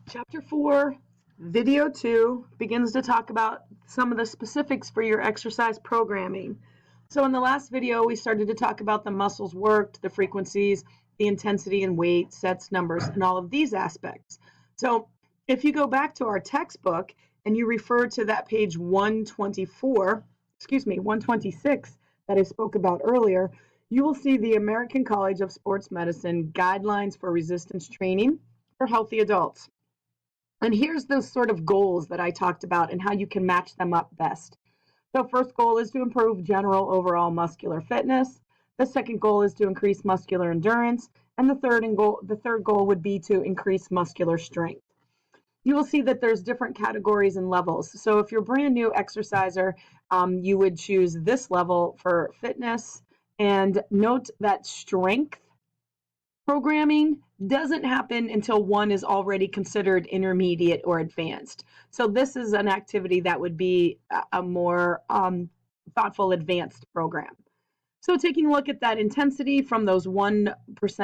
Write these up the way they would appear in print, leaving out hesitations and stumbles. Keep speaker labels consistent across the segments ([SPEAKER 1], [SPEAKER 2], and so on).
[SPEAKER 1] Chapter 4, Video 2, begins to talk about some of the specifics for your exercise programming. So in the last video, we started to talk about the muscles worked, the frequencies, the intensity and weight, sets, numbers, and all of these aspects. So if you go back to our textbook and you refer to that page 126 that I spoke about earlier, you will see the American College of Sports Medicine Guidelines for Resistance Training for Healthy Adults. And here's those sort of goals that I talked about and how you can match them up best. So first goal is to improve general overall muscular fitness. The second goal is to increase muscular endurance. And the third goal would be to increase muscular strength. You will see that there's different categories and levels. So if you're a brand new exerciser, you would choose this level for fitness. And note that strength programming doesn't happen until one is already considered intermediate or advanced. So this is an activity that would be a more thoughtful advanced program. So taking a look at that intensity from those 1%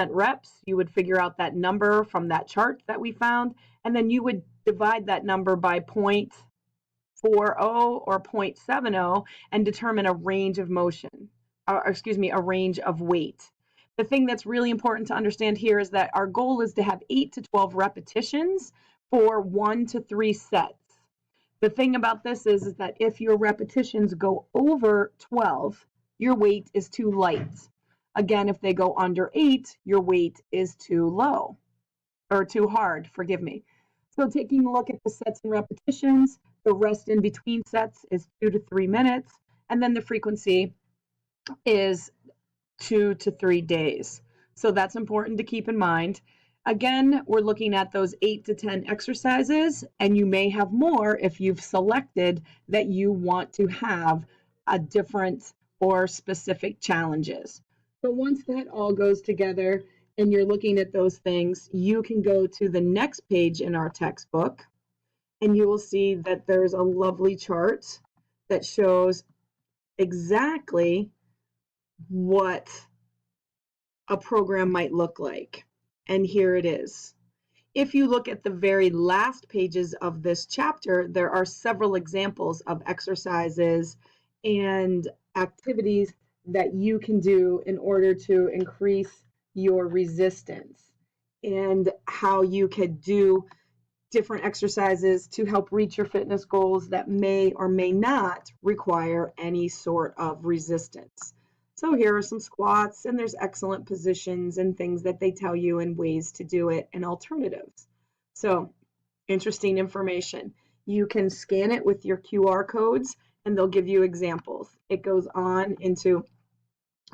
[SPEAKER 1] reps, you would figure out that number from that chart that we found, and then you would divide that number by 0.40 or 0.70 and determine a range of motion, a range of weight. The thing that's really important to understand here is that our goal is to have 8 to 12 repetitions for 1 to 3 sets. The thing about this is that if your repetitions go over 12, your weight is too light. Again, if they go under 8, your weight is too low, or too hard, forgive me. So taking a look at the sets and repetitions, the rest in between sets is 2 to 3 minutes, and then the frequency is 2 to 3 days. So that's important to keep in mind. Again, we're looking at those 8 to 10 exercises, and you may have more if you've selected that you want to have a different or specific challenges. But once that all goes together and you're looking at those things, you can go to the next page in our textbook, and you will see that there's a lovely chart that shows exactly what a program might look like. And here it is. If you look at the very last pages of this chapter, there are several examples of exercises and activities that you can do in order to increase your resistance, and how you could do different exercises to help reach your fitness goals that may or may not require any sort of resistance. So here are some squats, and there's excellent positions and things that they tell you and ways to do it and alternatives. So interesting information. You can scan it with your QR codes and they'll give you examples. It goes on into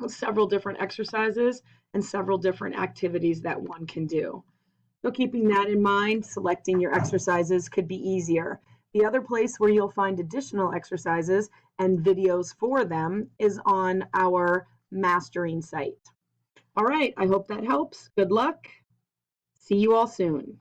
[SPEAKER 1] several different exercises and several different activities that one can do. So keeping that in mind, selecting your exercises could be easier. The other place where you'll find additional exercises and videos for them is on our mastering site. All right, I hope that helps. Good luck. See you all soon.